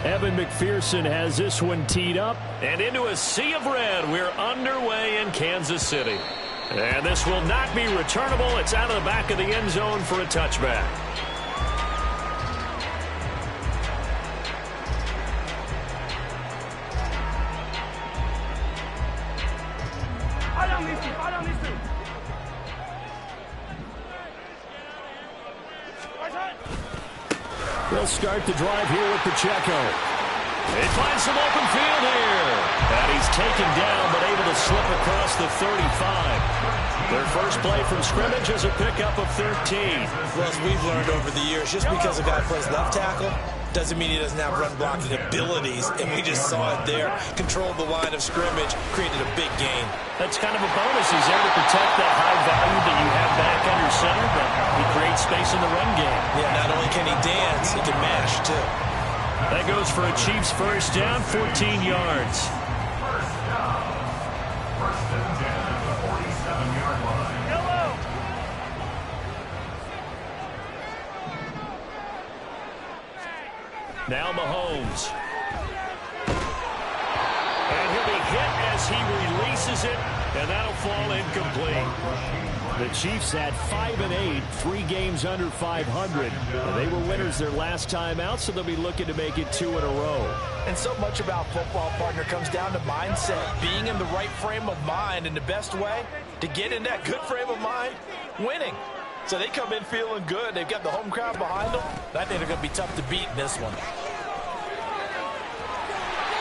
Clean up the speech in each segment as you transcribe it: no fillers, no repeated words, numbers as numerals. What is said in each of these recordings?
Evan McPherson has this one teed up. And into a sea of red, we're underway in Kansas City. And this will not be returnable. It's out of the back of the end zone for a touchback. They'll start the drive here with Pacheco. They find some open field here. And he's taken down, but able to slip across the 35. Their first play from scrimmage is a pickup of 13. Well, as we've learned over the years, just because a guy plays left tackle doesn't mean he doesn't have run blocking abilities, and we just saw it there. Controlled the line of scrimmage, created a big gain. That's kind of a bonus. He's there to protect that high value that you have back under center, but he creates space in the run game. Yeah, not only can he dance, he can mash, too. That goes for a Chiefs first down, 14 yards. Now Mahomes. And he'll be hit as he releases it, and that'll fall incomplete. The Chiefs at 5-8, 3 games under 500. They were winners their last time out, so they'll be looking to make it 2 in a row. And so much about football, partner, comes down to mindset. Being in the right frame of mind, and the best way to get in that good frame of mind, winning. So they come in feeling good. They've got the home crowd behind them. I think they're going to be tough to beat in this one.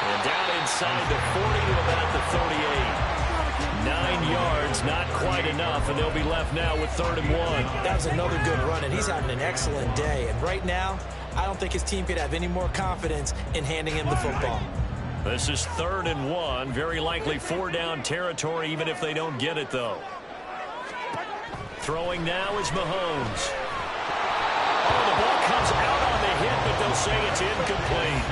And down inside the 40 to about the 38. 9 yards, not quite enough, and they'll be left now with 3rd and 1. That was another good run, and he's having an excellent day. And right now, I don't think his team could have any more confidence in handing him the football. This is 3rd and 1. Very likely 4-down territory, even if they don't get it, though. Throwing now is Mahomes. Oh, the ball comes out on the hit, but they'll say it's incomplete.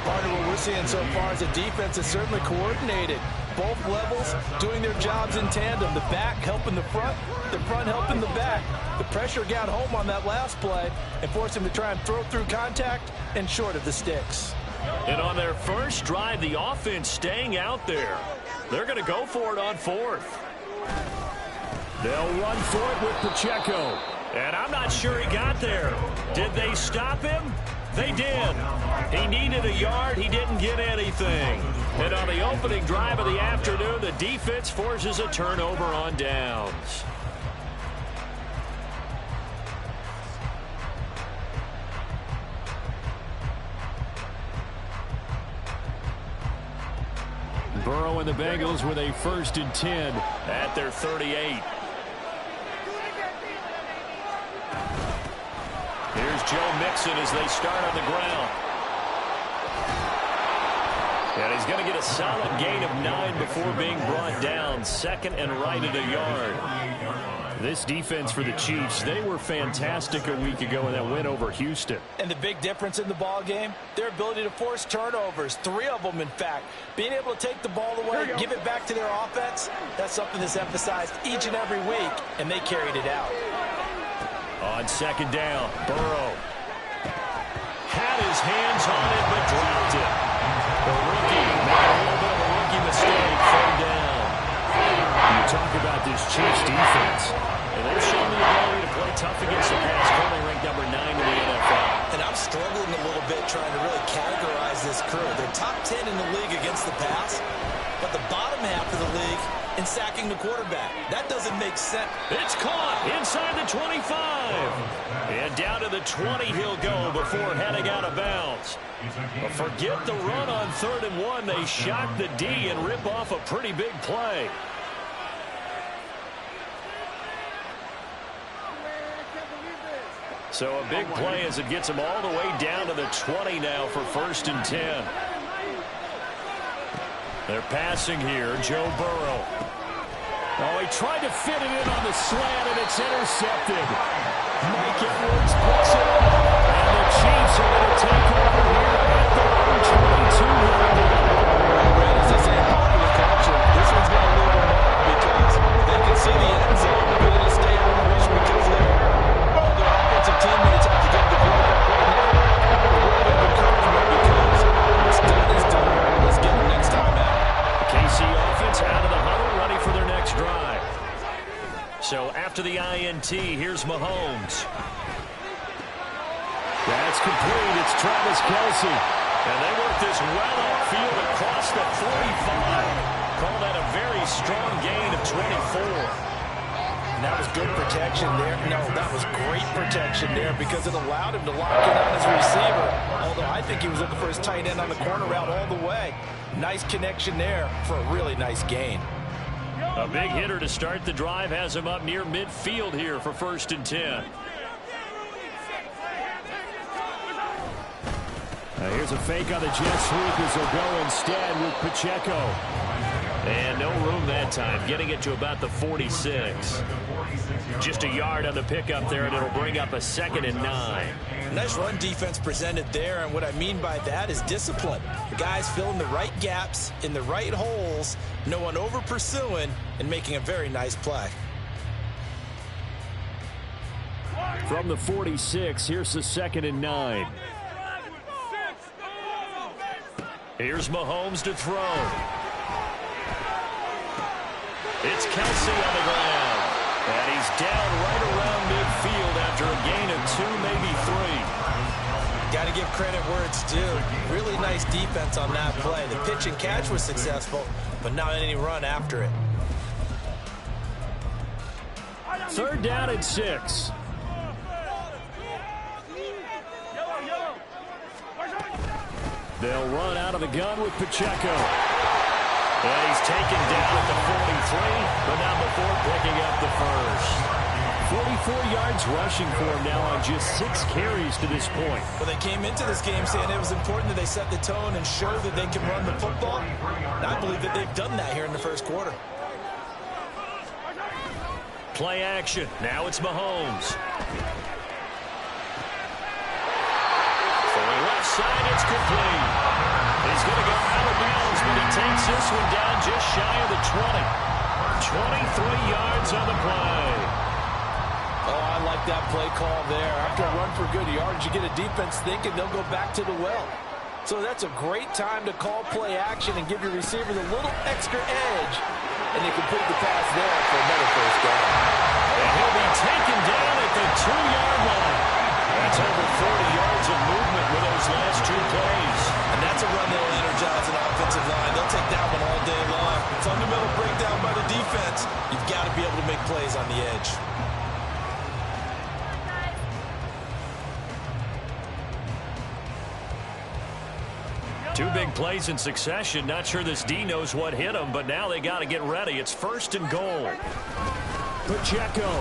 Part of what we're seeing so far is the defense is certainly coordinated. Both levels doing their jobs in tandem. The back helping the front helping the back. The pressure got home on that last play and forced him to try and throw through contact and short of the sticks. And on their first drive, the offense staying out there. They're going to go for it on 4th. They'll run for it with Pacheco. And I'm not sure he got there. Did they stop him? They did. He needed a yard. He didn't get anything. And on the opening drive of the afternoon, the defense forces a turnover on downs. Burrow and the Bengals with a 1st and 10 at their 38. Here's Joe Mixon as they start on the ground. And he's going to get a solid gain of 9 before being brought down. 2nd and right at a yard. This defense for the Chiefs, they were fantastic a week ago in that win over Houston. And the big difference in the ball game, their ability to force turnovers, 3 of them in fact. Being able to take the ball away, give it back to their offense, that's something that's emphasized each and every week, and they carried it out. On 2nd down, Burrow had his hands on it but dropped it. The rookie made a little bit of a rookie mistake, 3rd down. You talk about this Chiefs defense, and they've shown the ability to play tough against the pass, currently ranked number 9 in the NFL. And I'm struggling a little bit trying to really categorize this crew. They're top 10 in the league against the pass, but the bottom half of the league in sacking the quarterback. That doesn't make sense. It's caught inside the 25. And down to the 20 he'll go before heading out of bounds. But forget the run on 3rd and 1. They shock the D and rip off a pretty big play. So a big play as it gets them all the way down to the 20 now for 1st and 10. They're passing here, Joe Burrow. Oh, he tried to fit it in on the slant, and it's intercepted. Mike Edwards puts it up, and the Chiefs are going to take over here at their own 22-yard line. Brad, as I say, popular culture, this one's got a little more because they can see the end zone, but it'll stay out of reach because their offensive teammates have to get the quarterback right now. A word of encouragement because PAT. Here's Mahomes. That's complete. It's Travis Kelce. And they work this well upfield across the 45. Call that a very strong gain of 24. And that was good protection there. No, that was great protection there because it allowed him to lock in on his receiver. Although I think he was looking for his tight end on the corner route all the way. Nice connection there for a really nice gain. A big hitter to start the drive has him up near midfield here for 1st and 10. Here's a fake on the jet sweep as he'll go instead with Pacheco. And no room that time, getting it to about the 46. Just a yard on the pickup there, and it'll bring up a 2nd and 9. Nice run defense presented there, and what I mean by that is discipline. The guys filling the right gaps in the right holes, no one over pursuing, and making a very nice play. From the 46, here's the 2nd and 9. Here's Mahomes to throw. It's Kelsey on the ground. And he's down right around midfield after a gain of 2, maybe 3. Got to give credit where it's due. Really nice defense on that play. The pitch and catch was successful, but not any run after it. 3rd down and 6. They'll run out of the gun with Pacheco. And he's taken down at the 43, but not before picking up the first. 44 yards rushing for him now on just 6 carries to this point. Well, they came into this game saying it was important that they set the tone and show that they can run the football. And I believe that they've done that here in the first quarter. Play action. Now it's Mahomes. Left side, it's complete. He's going to go out of bounds, but he takes this one down just shy of the 20. 23 yards on the play. Oh, I like that play call there. After a run for good yards, you get a defense thinking they'll go back to the well. So that's a great time to call play action and give your receivers a little extra edge. And they complete the pass there for another first down. And he'll be taken down at the 2-yard line. That's over 40 yards of movement with those last 2 plays. And that's a run that'll energize an offensive line. They'll take that one all day long. Fundamental breakdown by the defense. You've got to be able to make plays on the edge. Two big plays in succession. Not sure this D knows what hit him, but now they got to get ready. It's 1st and goal. Pacheco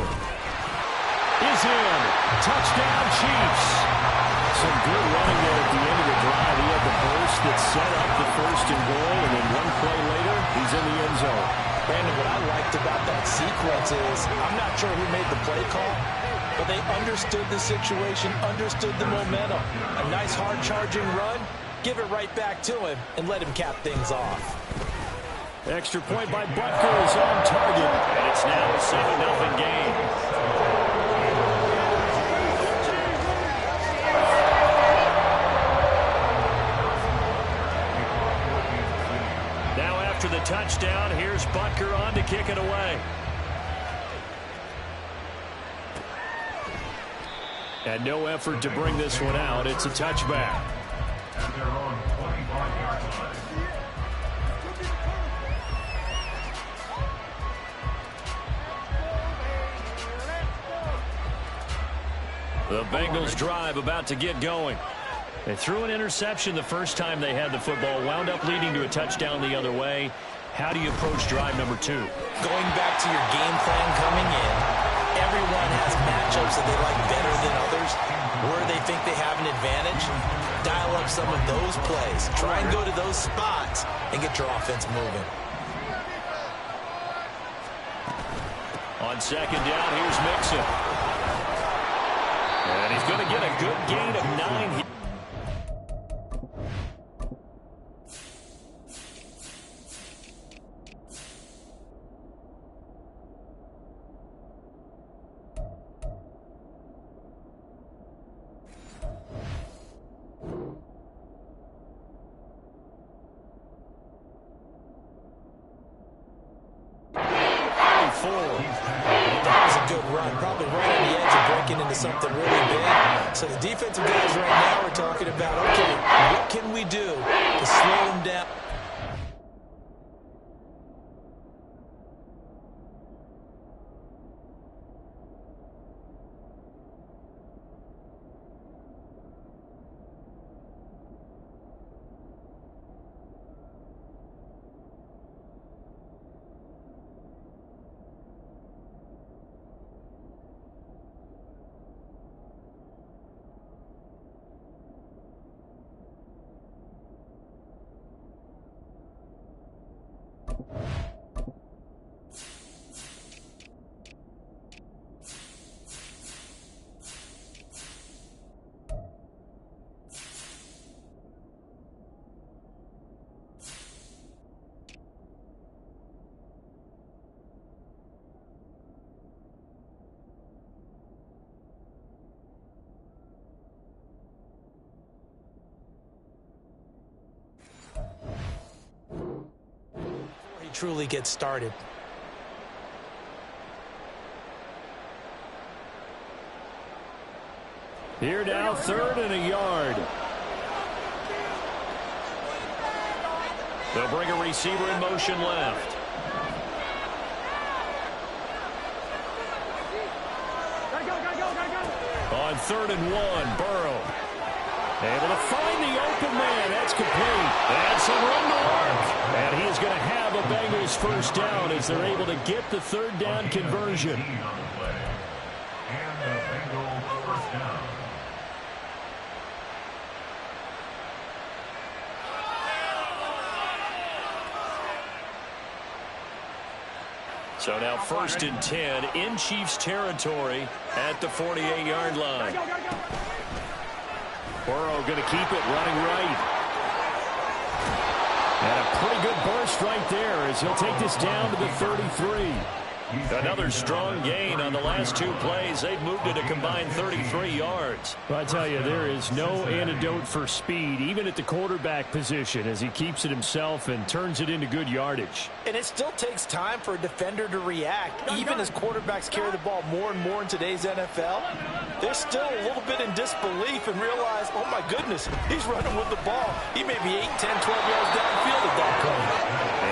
is in. Touchdown, Chiefs. Some good running there at the end of the drive. He had the burst that set up the 1st and goal, and then one play later, he's in the end zone. Brandon, what I liked about that sequence is I'm not sure who made the play call, but they understood the situation, understood the momentum. A nice hard-charging run, give it right back to him, and let him cap things off. Extra point by Butker is on target. And it's now a 7-0 game. Now after the touchdown, here's Butker on to kick it away. And no effort to bring this one out. It's a touchback. The Bengals drive about to get going. They threw an interception the first time they had the football, wound up leading to a touchdown the other way. How do you approach drive number 2? Going back to your game plan coming in, everyone has matchups that they like better than others, where they think they have an advantage. Dial up some of those plays. Try and go to those spots and get your offense moving. On 2nd down, here's Mixon. And he's going to get a good gain of 9. That was a good run, probably right into something really big. So the defensive guys right now are talking about, okay, what can we do to slow them down? Truly get started. Here now, 3rd and a yard. They'll bring a receiver in motion left. On 3rd and 1, Burrow. Able to find the open man. That's complete. And some run to work. And he is going to have a Bengals first down as they're able to get the 3rd down conversion. So now 1st and 10 in Chiefs territory at the 48-yard line. Burrow going to keep it running right. And a pretty good burst right there as he'll take this down to the 33. Another strong gain on the last 2 plays. They've moved it a combined 33 yards. Well, I tell you, there is no antidote for speed, even at the quarterback position, as he keeps it himself and turns it into good yardage. And it still takes time for a defender to react. Even as quarterbacks carry the ball more and more in today's NFL, they're still a little bit in disbelief and realize, oh my goodness, he's running with the ball. He may be 8, 10, 12 yards downfield at that point.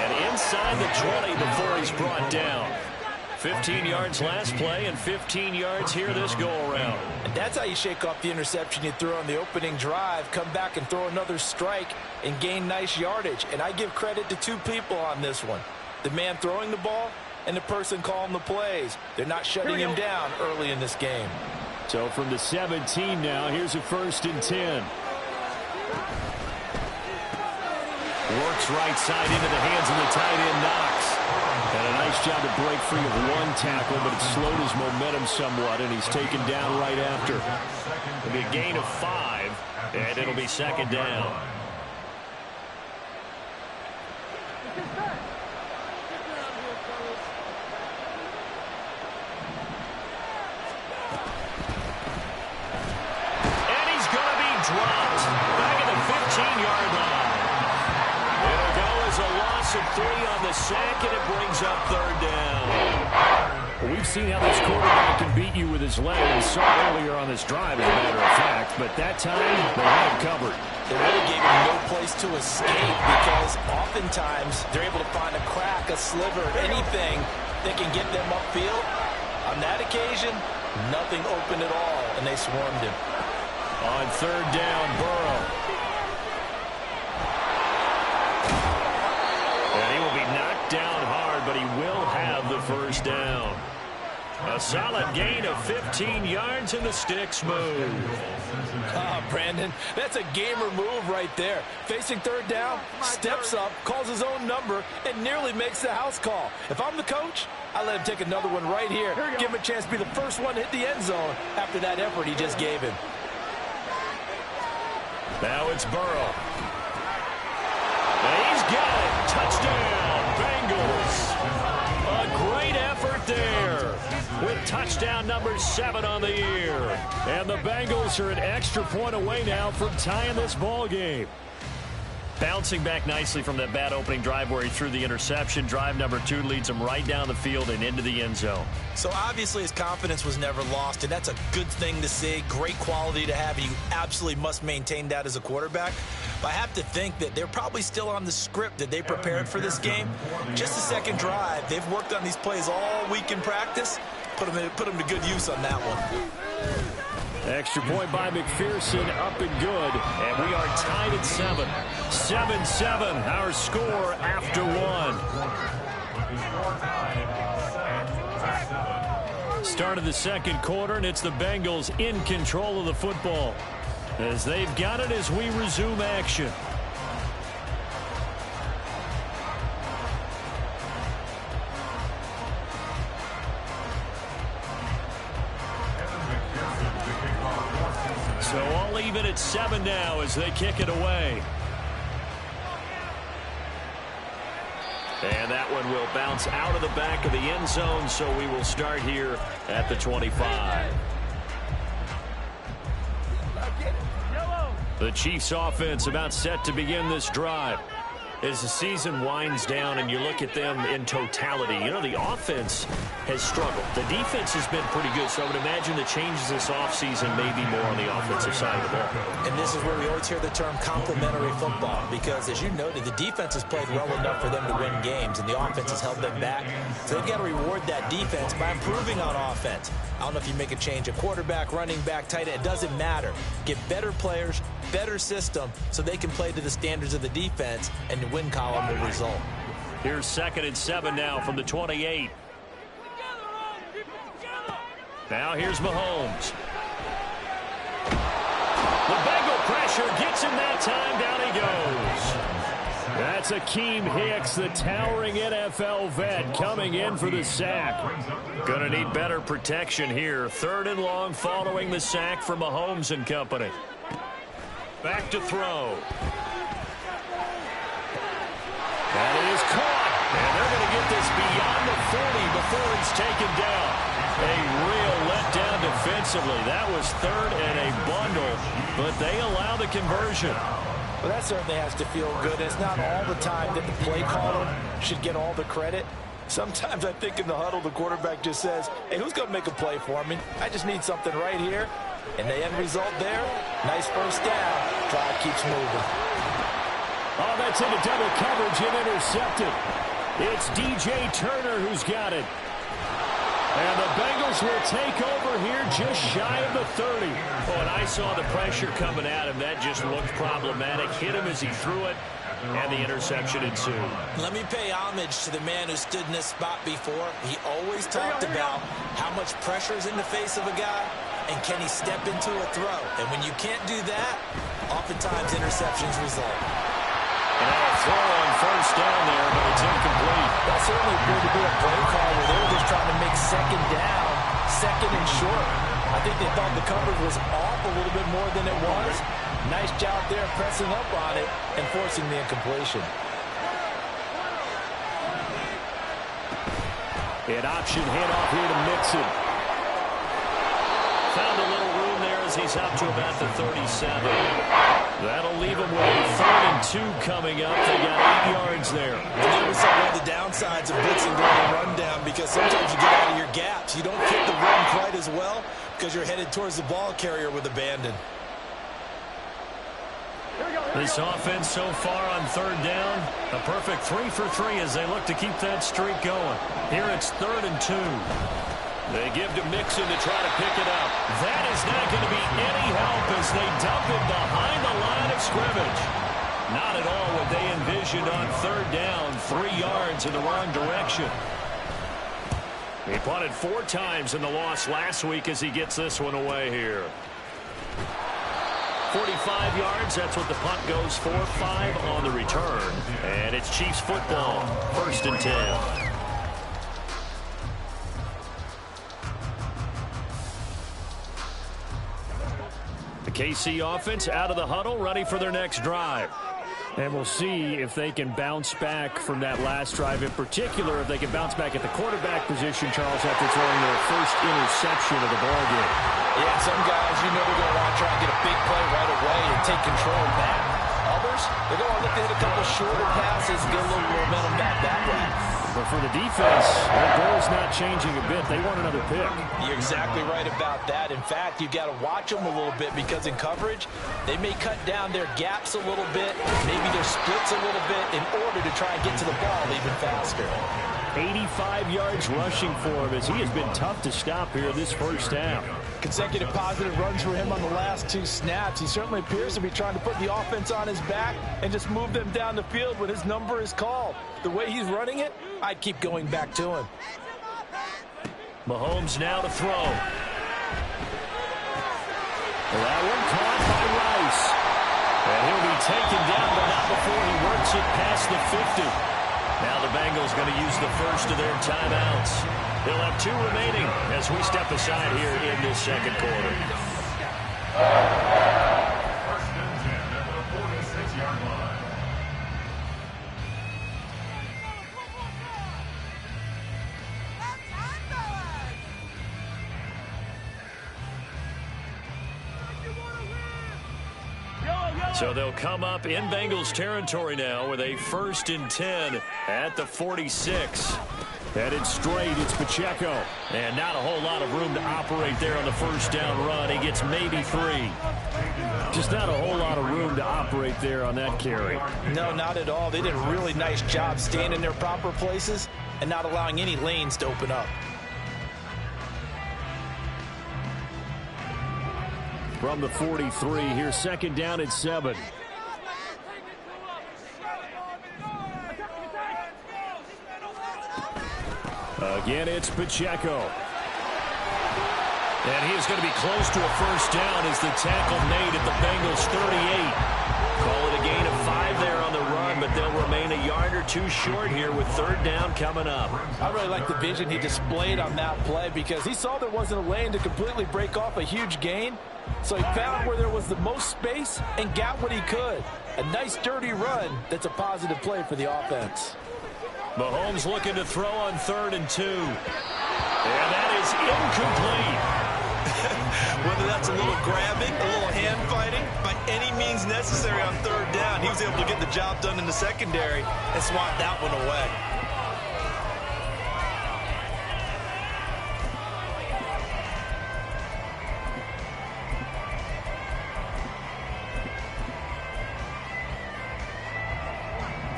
And inside the 20 before he's brought down. 15 yards last play and 15 yards here this go-around. And that's how you shake off the interception you threw on the opening drive, come back and throw another strike and gain nice yardage. And I give credit to 2 people on this one. The man throwing the ball and the person calling the plays. They're not shutting him down early in this game. So from the 17 now, here's a 1st and 10. Works right side into the hands of the tight end, Knox. And a nice job to break free of 1 tackle, but it slowed his momentum somewhat, and he's taken down right after. It'll be a gain of 5, and it'll be 2nd down. And he's going to be dropped back at the 15-yard line. It'll go as a loss of 3 on the sack, and it brings up 3rd down. We've seen how this quarterback can beat you with his legs. We saw earlier on this drive, as a matter of fact, but that time they had him covered. They really gave him no place to escape because oftentimes they're able to find a crack, a sliver, anything that can get them upfield. On that occasion, nothing open at all, and they swarmed him. On 3rd down, Burrow. And he will be knocked down hard, but he will have the first down. A solid gain of 15 yards, and the sticks move. Brandon, that's a gamer move right there. Facing 3rd down, steps up, calls his own number, and nearly makes the house call. If I'm the coach, I let him take another one right here. Give him a chance to be the first one to hit the end zone after that effort he just gave him. Now it's Burrow. And he's got it. Touchdown, Bengals. A great effort there with touchdown number 7 on the year. And the Bengals are an extra point away now from tying this ball game. Bouncing back nicely from that bad opening drive where he threw the interception. Drive number 2 leads him right down the field and into the end zone. So obviously his confidence was never lost, and that's a good thing to see. Great quality to have. You absolutely must maintain that as a quarterback. But I have to think that they're probably still on the script that they prepared for this game. Just a second drive. They've worked on these plays all week in practice. Put them to good use on that one. Extra point by McPherson, up and good. And we are tied at 7. 7-7, our score after 1. Start of the second quarter, and it's the Bengals in control of the football as they've got it as we resume action. So all even at 7 now as they kick it away. And that one will bounce out of the back of the end zone, so we will start here at the 25. The Chiefs offense about set to begin this drive. As the season winds down and you look at them in totality, you know, the offense has struggled. The defense has been pretty good, so I would imagine the changes this offseason may be more on the offensive side of the ball. And this is where we always hear the term complementary football, because as you noted, the defense has played well enough for them to win games, and the offense has held them back. So they've got to reward that defense by improving on offense. I don't know if you make a change, a quarterback, running back, tight end, it doesn't matter. Get better players, better system, so they can play to the standards of the defense, and the win column will result. Here's 2nd and 7 now from the 28. Now here's Mahomes. The Bengal pressure gets him that time. Down he goes. That's Akeem Hicks, the towering NFL vet, coming in for the sack. Gonna need better protection here. 3rd and long following the sack from Mahomes and company. Back to throw. That is caught. And they're going to get this beyond the 40 before it's taken down. A real letdown defensively. That was 3rd and a bundle, but they allow the conversion. Well, that certainly has to feel good. It's not all the time that the play caller should get all the credit. Sometimes I think in the huddle, the quarterback just says, hey, who's going to make a play for me? I just need something right here. And the end result there, nice first down. Drive keeps moving. Oh, that's into double coverage and intercepted. It's DJ Turner who's got it. And the Bengals will take over here just shy of the 30. Oh, and I saw the pressure coming at him. That just looked problematic. Hit him as he threw it, and the interception ensued. Let me pay homage to the man who stood in this spot before. He always talked about how much pressure is in the face of a guy, and can he step into a throw. And when you can't do that, oftentimes interceptions result. And a throw on first down there, but it's incomplete. That certainly appeared to be a play call where they were just trying to make 2nd down, 2nd and short. I think they thought the coverage was off a little bit more than it was. Nice job there pressing up on it and forcing the incompletion. An option handoff here to Mixon. Found a little room there as he's up to about the 37. That'll leave him with a 3rd and 2 coming up. They got 8 yards there. And that was one of the downsides of blitzing during a rundown, because sometimes you get out of your gaps. You don't fit the run quite as well because you're headed towards the ball carrier with abandon. This offense so far on 3rd down, a perfect 3 for 3 as they look to keep that streak going. Here it's 3rd and 2. They give to Mixon to try to pick it up. That is not going to be any help as they dump it behind the line of scrimmage. Not at all what they envisioned on 3rd down. 3 yards in the wrong direction. He punted 4 times in the loss last week as he gets this one away here. 45 yards, that's what the punt goes for. 5 on the return. And it's Chiefs football. 1st and 10. The KC offense out of the huddle, ready for their next drive. And we'll see if they can bounce back from that last drive. In particular, if they can bounce back at the quarterback position, Charles, after throwing their first interception of the ballgame. Yeah, some guys, you know they're going to want to try and get a big play right away and take control back. Although numbers, they're going to look to hit a couple shorter passes, get a little momentum back that way. But for the defense, their goal's not changing a bit. They want another pick. You're exactly right about that. In fact, you've got to watch them a little bit because in coverage, they may cut down their gaps a little bit, maybe their splits a little bit in order to try and get to the ball even faster. 85 yards rushing for him as he has been tough to stop here this first half. Consecutive positive runs for him on the last 2 snaps. He certainly appears to be trying to put the offense on his back and just move them down the field when his number is called. The way he's running it, I'd keep going back to him. Mahomes now to throw. That one caught by Rice. And he'll be taken down, but not before he works it past the 50. Now the Bengals going to use the first of their timeouts. They'll have 2 remaining as we step aside here in this second quarter. First and 10 at the 46-yard line. So they'll come up in Bengals territory now with a 1st and 10 at the 46. Headed straight, it's Pacheco. And not a whole lot of room to operate there on the first down run. He gets maybe 3. Just not a whole lot of room to operate there on that carry. No, not at all. They did a really nice job staying in their proper places and not allowing any lanes to open up. From the 43, here's 2nd down at 7. Again, it's Pacheco. And he is going to be close to a first down as the tackle made at the Bengals 38. Call it a gain of 5 there on the run, but they'll remain a yard or 2 short here with 3rd down coming up. I really like the vision he displayed on that play because he saw there wasn't a lane to completely break off a huge gain. So he found where there was the most space and got what he could. A nice dirty run that's a positive play for the offense. Mahomes looking to throw on 3rd and 2. And that is incomplete. Whether that's a little grabbing, a little hand fighting, by any means necessary on 3rd down, he was able to get the job done in the secondary and swat that one away.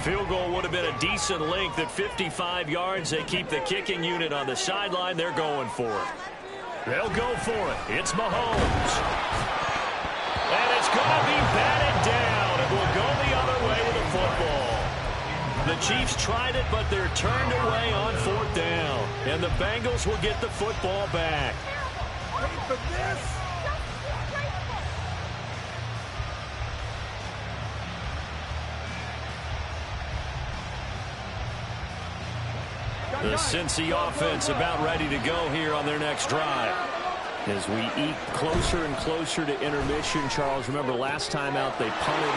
Field goal would have been a decent length at 55 yards. They keep the kicking unit on the sideline. They're going for it. They'll go for it. It's Mahomes. And it's going to be batted down. It will go the other way with the football. The Chiefs tried it, but they're turned away on 4th down. And the Bengals will get the football back. Wait for this. The Cincy offense about ready to go here on their next drive. As we eke closer and closer to intermission, Charles, remember last time out they punted.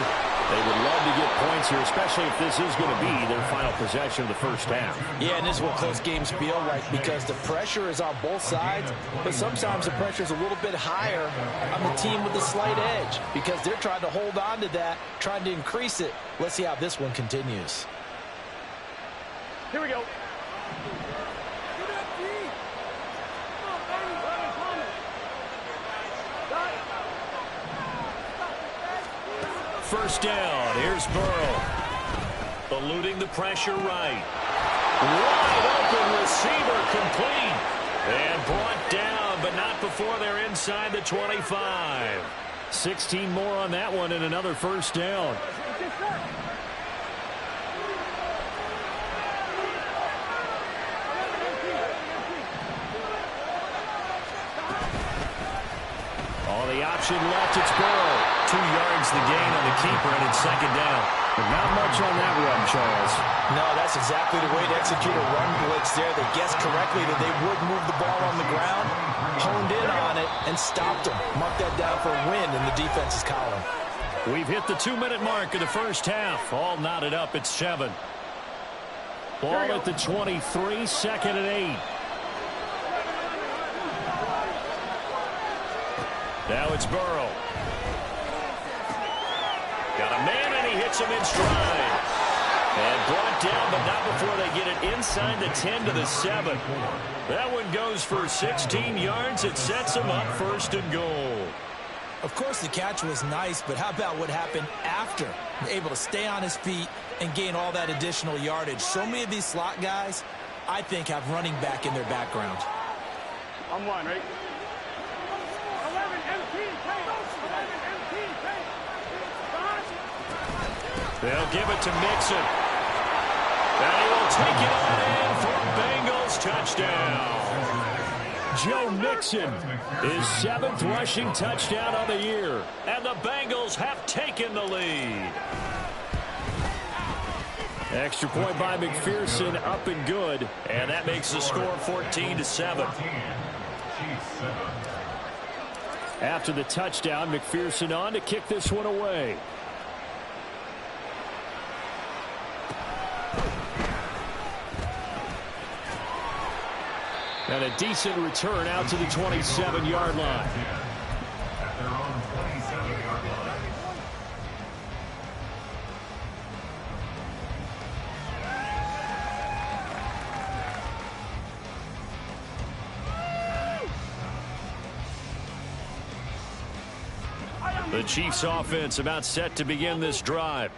They would love to get points here, especially if this is going to be their final possession of the first half. Yeah, and this is what close games feel like because the pressure is on both sides, but sometimes the pressure is a little bit higher on the team with the slight edge because they're trying to hold on to that, trying to increase it. Let's see how this one continues. Here we go. 1st down. Here's Burrow. Eluding the pressure right. Wide open receiver complete. And brought down, but not before they're inside the 25. 16 more on that one and another 1st down. All the option left, it's Burrow. 2 yards the gain on the keeper, and it's 2nd down. But not much on that run, Charles. No, that's exactly the way to execute a run blitz there. They guessed correctly that they would move the ball on the ground, honed in on it, and stopped them. Mark that down for a win in the defense's column. We've hit the 2-minute mark of the first half. All knotted up at 7. Ball at the 23, 2nd and 8. Now it's Burrow. Got a man, and he gets him in stride. And brought down, but not before they get it inside the 10 to the 7. That one goes for 16 yards. It sets him up 1st and goal. Of course, the catch was nice, but how about what happened after? Able to stay on his feet and gain all that additional yardage. So many of these slot guys, I think, have running back in their background. I'm one, right? 11 MT, They'll give it to Mixon. And he will take it on in for Bengals touchdown. Joe Mixon, his 7th rushing touchdown on the year. And the Bengals have taken the lead. Extra point by McPherson, up and good. And that makes the score 14 to 7. After the touchdown, McPherson on to kick this one away. And a decent return out to the 27-yard line. At their own 27-yard line. The Chiefs offense about set to begin this drive.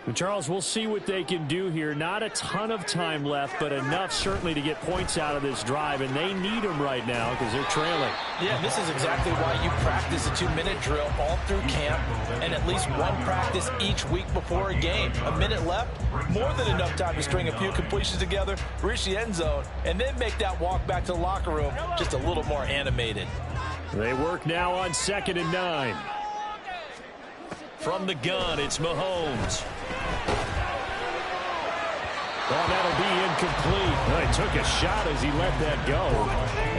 And Charles, we'll see what they can do here. Not a ton of time left, but enough certainly to get points out of this drive, and they need them right now because they're trailing. Yeah, this is exactly why you practice a 2-minute drill all through camp and at least one practice each week before a game. A minute left, more than enough time to string a few completions together, reach the end zone, and then make that walk back to the locker room just a little more animated. They work now on 2nd and 9. From the gun, it's Mahomes. Well, that'll be incomplete. Well, he took a shot as he let that go.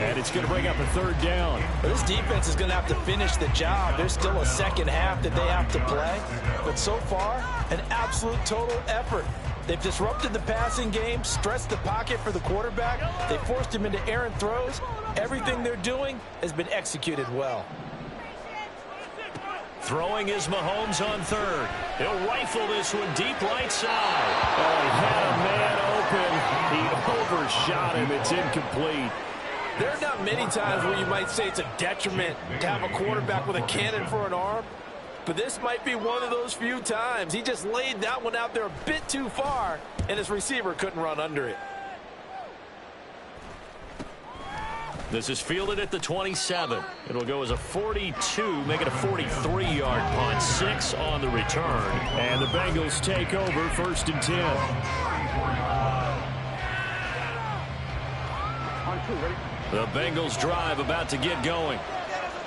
And it's going to bring up a 3rd down. This defense is going to have to finish the job. There's still a second half that they have to play. But so far, an absolute total effort. They've disrupted the passing game, stressed the pocket for the quarterback. They forced him into errant throws. Everything they're doing has been executed well. Throwing is Mahomes on 3rd. He'll rifle this one deep right side. Oh, he had a man open. He overshot him. It's incomplete. There are not many times where you might say it's a detriment to have a quarterback with a cannon for an arm, but this might be one of those few times. He just laid that one out there a bit too far, and his receiver couldn't run under it. This is fielded at the 27. It'll go as a 42, make it a 43-yard punt. 6 on the return. And the Bengals take over 1st and 10. On 2, ready? The Bengals drive about to get going.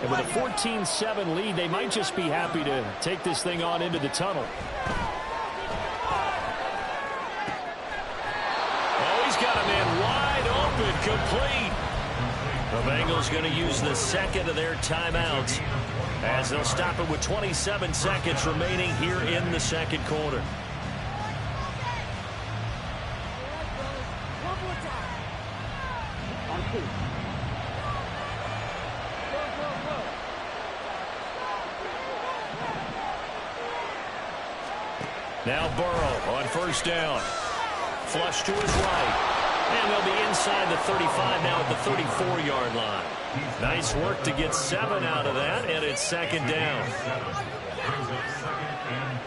And with a 14-7 lead, they might just be happy to take this thing on into the tunnel. Oh, he's got a man wide open, complete. The Bengals going to use the 2nd of their timeouts as they'll stop it with 27 seconds remaining here in the 2nd quarter. On 2. Now Burrow on 1st down. Flush to his right. And they'll be inside the 35 now at the 34-yard line. Nice work to get 7 out of that, and it's 2nd down. Brings up 2nd and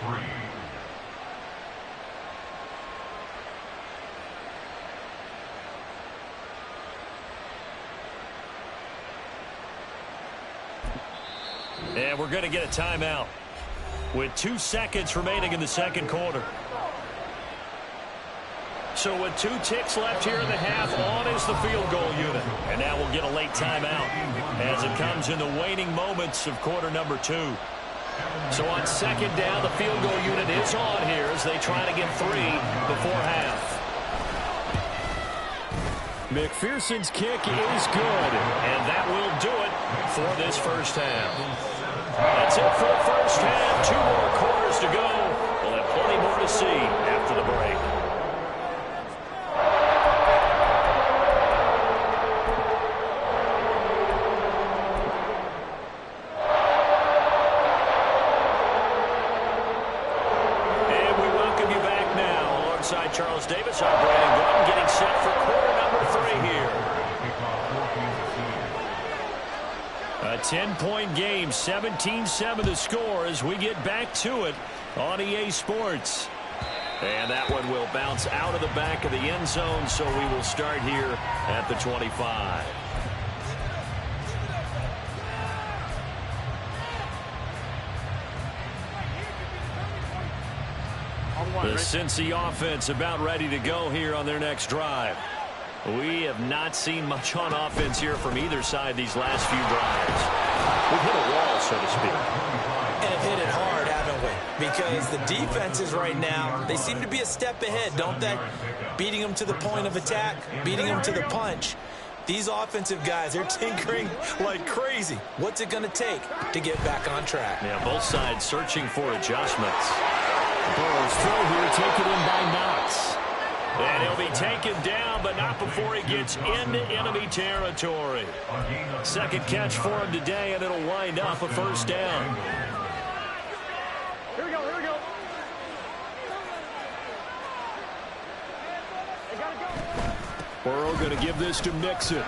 3. And we're going to get a timeout with 2 seconds remaining in the 2nd quarter. So with 2 ticks left here in the half, on is the field goal unit. And now we'll get a late timeout as it comes in the waning moments of quarter number 2. So on 2nd down, the field goal unit is on here as they try to get 3 before half. McPherson's kick is good. And that will do it for this 1st half. That's it for the 1st half. 2 more quarters to go. We'll have plenty more to see after the break. side, Charles Davis. I'm Brandon Gordon, getting set for quarter number 3 here. A 10-point game, 17-7 the score as we get back to it on EA Sports. And that one will bounce out of the back of the end zone, so we will start here at the 25. The Cincy offense about ready to go here on their next drive. We have not seen much on offense here from either side these last few drives. We've hit a wall, so to speak. And have hit it hard, haven't we? Because the defenses right now, they seem to be a step ahead, don't they? Beating them to the point of attack, beating them to the punch. These offensive guys, they're tinkering like crazy. What's it going to take to get back on track? Yeah, both sides searching for adjustments. Burrow's throw here taken in by Knox. And he'll be taken down, but not before he gets into enemy territory. Second catch for him today, and it'll wind up a first down. Here we go, here we go. They gotta go. Burrow going to give this to Mixon.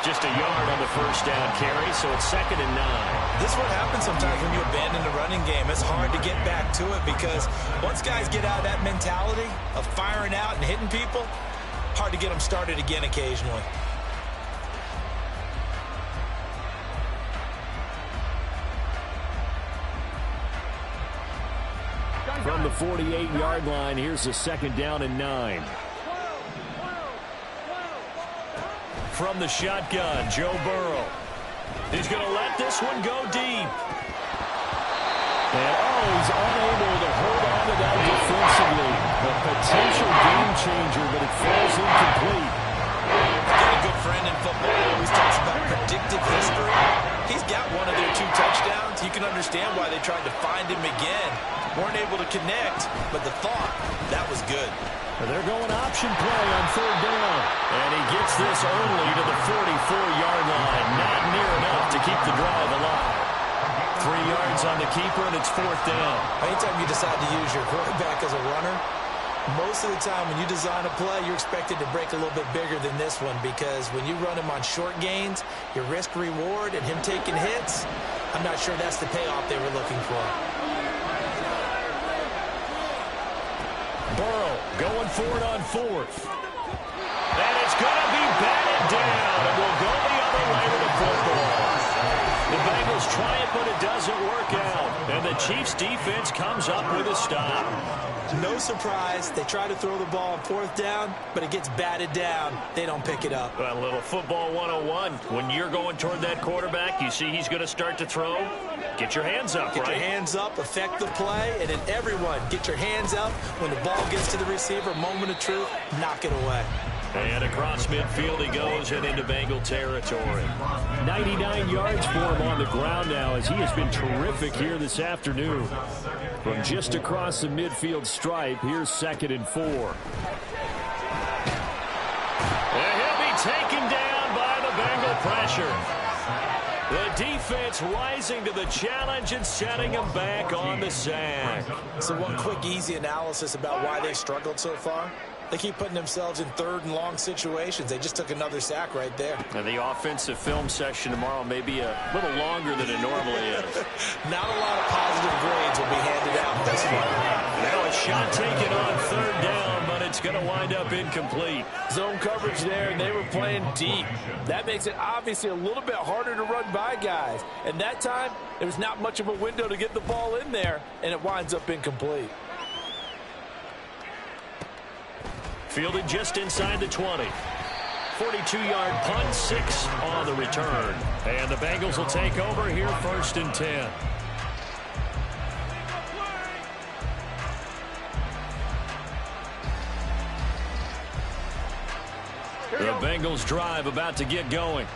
Just a yard on the first down carry, so it's 2nd and 9. This is what happens sometimes when you abandon the running game. It's hard to get back to it because once guys get out of that mentality of firing out and hitting people, hard to get them started again occasionally. From the 48-yard line, here's a 2nd down and 9. From the shotgun, Joe Burrow. He's going to let this one go deep. And he's unable to hold on to that defensively. A potential game changer, but it falls incomplete. I've got a good friend in football who always talks about predictive history. He's got one of their 2 touchdowns. You can understand why they tried to find him again. Weren't able to connect, but the thought, that was good. They're going option play on 3rd down. And he gets this early to the 44-yard line. Not near enough to keep the drive alive. 3 yards on the keeper, and it's 4th down. Anytime you decide to use your quarterback as a runner, most of the time when you design a play, you're expected to break a little bit bigger than this one because when you run him on short gains, your risk-reward and him taking hits, I'm not sure that's the payoff they were looking for. Burrow going for it on 4th. And it's going to be batted down. And we'll go the other way with a football. The Bengals try it, but it doesn't work out. And the Chiefs' defense comes up with a stop. No surprise. They try to throw the ball on 4th down, but it gets batted down. They don't pick it up. A little football 101. When you're going toward that quarterback, you see he's going to start to throw. Get your hands up, Get your hands up, affect the play, and then everyone get your hands up. When the ball gets to the receiver, moment of truth, knock it away. And across midfield he goes and into Bengal territory. 99 yards for him on the ground now as he has been terrific here this afternoon. From just across the midfield stripe, here's 2nd and 4. And he'll be taken down by the Bengal pressure. The defense rising to the challenge and setting them back on the sack. So one quick, easy analysis about why they've struggled so far. They keep putting themselves in 3rd and long situations. They just took another sack right there. And the offensive film session tomorrow may be a little longer than it normally is. Not a lot of positive grades will be handed out this one. Now a shot taken on 3rd down, but it's going to wind up incomplete. Zone coverage there, and they were playing deep. That makes it obviously a little bit harder to run by guys. And that time, there was not much of a window to get the ball in there, and it winds up incomplete. Fielded just inside the 20. 42-yard punt, 6 on the return. And the Bengals will take over here 1st and 10. The Bengals drive about to get going.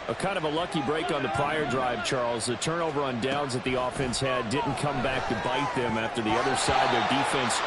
A kind of a lucky break on the prior drive, Charles. The turnover on downs that the offense had didn't come back to bite them after the other side. Their defense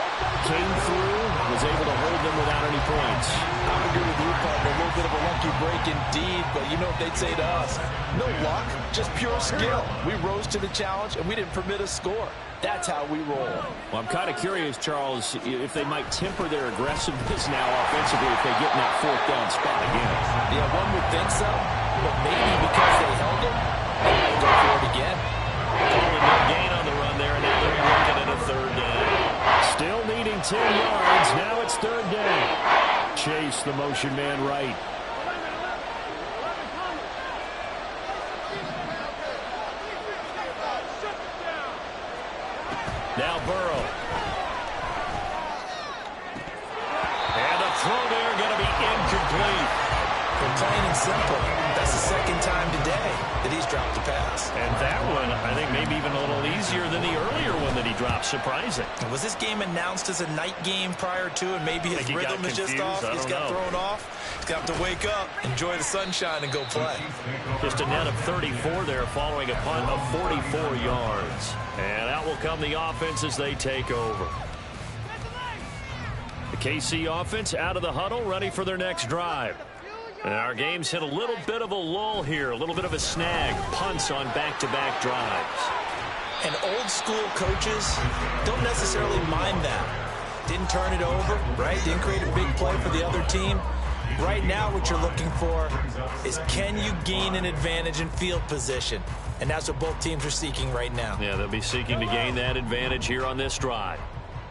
came through, was able to hold them without any points. I agree with you, partner. A little bit of a lucky break indeed, but you know what they'd say to us. No luck, just pure skill. We rose to the challenge, and we didn't permit a score. That's how we roll. Well, I'm kind of curious, Charles, if they might temper their aggressiveness now offensively if they get in that fourth down spot again. Yeah, one would think so, but maybe because they held him, they might go for it again. Calling no gain on the run there, and now they're looking at a third down. Still needing 10 yards. Now it's third down. Chase the motion man right. Now Burrow. And the throw there going to be incomplete. Plain and simple. That's the second time today that he's dropped a pass. And that one, I think, maybe even a little easier than the earlier one that he dropped. Surprising. Was this game announced as a night game prior to, and maybe his rhythm is just off? He's got thrown off. He's got to wake up, enjoy the sunshine, and go play. Just a net of 34 there following a punt of 44 yards. And out will come the offense as they take over. The KC offense out of the huddle, ready for their next drive. And our game's hit a little bit of a lull here, a little bit of a snag. Punts on back-to-back drives. And old school coaches don't necessarily mind that. Didn't turn it over, right? Didn't create a big play for the other team. Right now what you're looking for is, can you gain an advantage in field position? And that's what both teams are seeking right now. Yeah, they'll be seeking to gain that advantage here on this drive.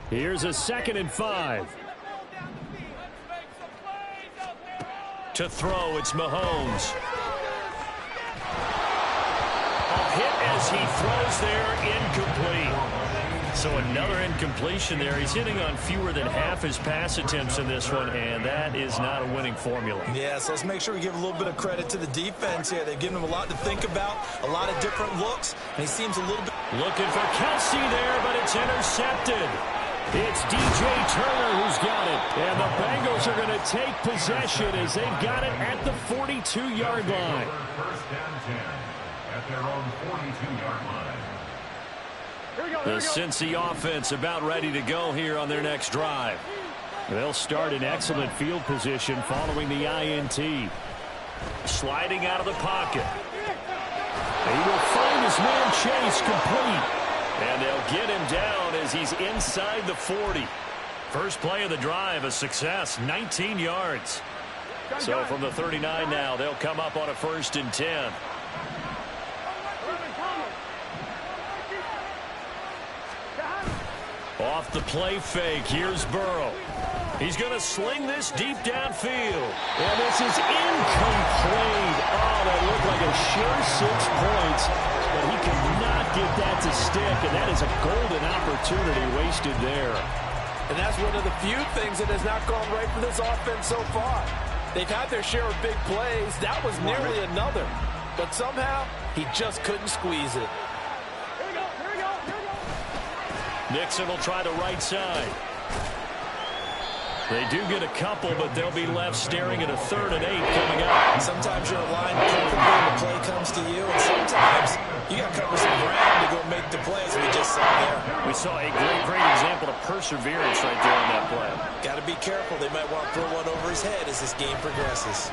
Here's a 2nd and 5. To throw, it's Mahomes. A hit as he throws there, incomplete. So another incompletion there. He's hitting on fewer than half his pass attempts in this one, and that is not a winning formula. Yeah, so let's make sure we give a little bit of credit to the defense here. They've given him a lot to think about, a lot of different looks, and he seems a little bit... Looking for Kelsey there, but it's intercepted. It's DJ Turner who's got it. And the Bengals are going to take possession as they've got it at the 42-yard line. First down 10 at their own 42-yard line. The Cincy offense about ready to go here on their next drive. They'll start in excellent field position following the INT. Sliding out of the pocket. He will find his man Chase complete. And they'll get him down as he's inside the 40. First play of the drive, a success, 19 yards. So from the 39 now, they'll come up on a 1st and 10. Off the play fake, here's Burrow. He's going to sling this deep downfield. And this is incomplete. Oh, that looked like a sure 6 points. But he cannot get that to stick, and that is a golden opportunity wasted there. And that's one of the few things that has not gone right for this offense so far. They've had their share of big plays. That was nearly another. But somehow, he just couldn't squeeze it. Nixon will try the right side. They do get a couple, but they'll be left staring at a 3rd and 8 coming up. Sometimes you're aligned comfortably when the play comes to you, and sometimes you got to cover some ground to go make the plays we just saw there. We saw a great example of perseverance right there on that play. Got to be careful. They might want to throw one over his head as this game progresses.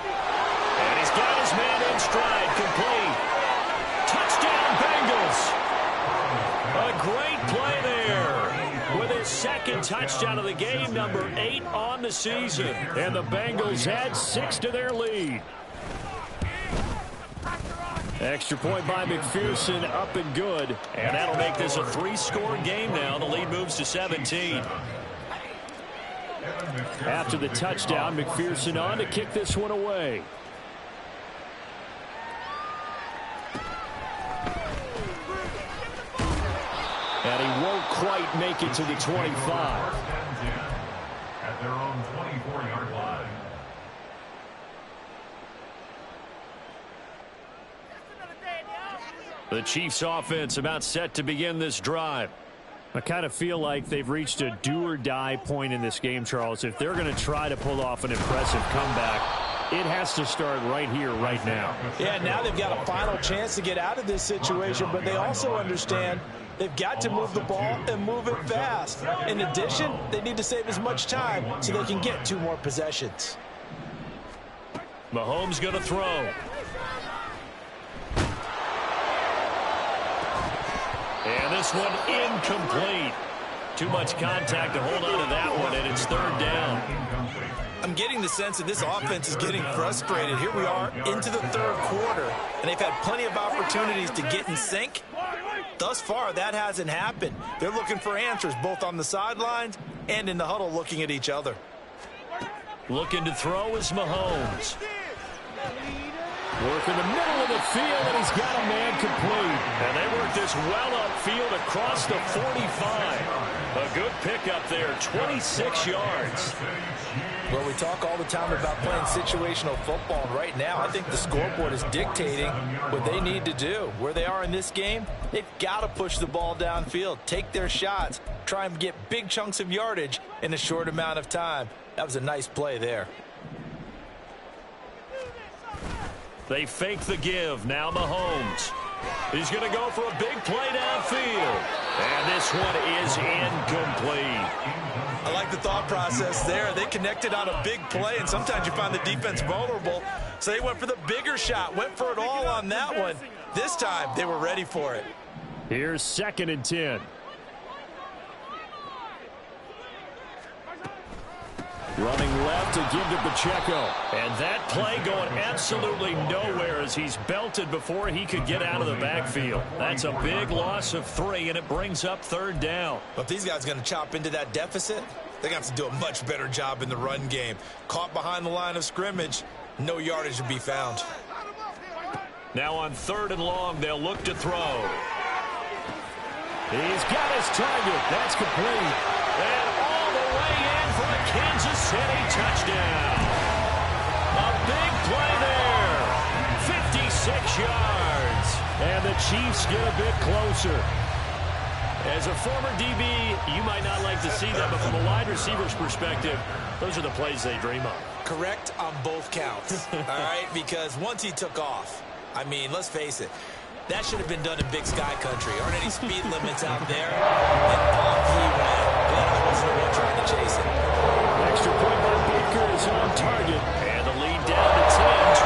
And he's got his man in stride, complete. Touchdown, Bengals. A great play there. With his 2nd touchdown of the game, number 8 on the season. And the Bengals add 6 to their lead. Extra point by McPherson, up and good. And that'll make this a 3-score game now. The lead moves to 17. After the touchdown, McPherson on to kick this one away. And he won't quite make it to the 25. At their own 24-yard line. The Chiefs offense about set to begin this drive. I kind of feel like they've reached a do-or-die point in this game, Charles. If they're going to try to pull off an impressive comeback, it has to start right here, right now. Yeah, now they've got a final chance to get out of this situation, but they also understand they've got to move the ball and move it fast. In addition, they need to save as much time so they can get 2 more possessions. Mahomes going to throw. And this one incomplete. Too much contact to hold on to that one, and it's third down. I'm getting the sense that this offense is getting frustrated. Here we are into the third quarter, and they've had plenty of opportunities to get in sync. Thus far, that hasn't happened. They're looking for answers both on the sidelines and in the huddle looking at each other. Looking to throw is Mahomes. Work in the middle of the field, and he's got a man complete. And they work this well upfield across the 45. A good pickup there, 26 yards. Well, we talk all the time about playing situational football, and right now I think the scoreboard is dictating what they need to do. Where they are in this game, they've got to push the ball downfield, take their shots, try and get big chunks of yardage in a short amount of time. That was a nice play there. They fake the give. Now Mahomes. He's going to go for a big play downfield. And this one is incomplete. I like the thought process there. They connected on a big play, and sometimes you find the defense vulnerable. So they went for the bigger shot, went for it all on that one. This time, they were ready for it. Here's 2nd and 10. Running left to give to Pacheco. And that play going absolutely nowhere as he's belted before he could get out of the backfield. That's a big loss of 3, and it brings up third down. But if these guys are going to chop into that deficit, they're going to have to do a much better job in the run game. Caught behind the line of scrimmage, no yardage to be found. Now on 3rd and long, they'll look to throw. He's got his target. That's complete. And all the way in for a Kansas City touchdown. A big play there. 56 yards. And the Chiefs get a bit closer. As a former DB, you might not like to see that, but from a wide receiver's perspective, those are the plays they dream of. Correct on both counts, all right? Because once he took off, I mean, let's face it, that should have been done in Big Sky Country. Aren't any speed limits out there? And off he went. Glad I wasn't the one trying to chase it. Extra point by Baker is on target. And the lead down to 10,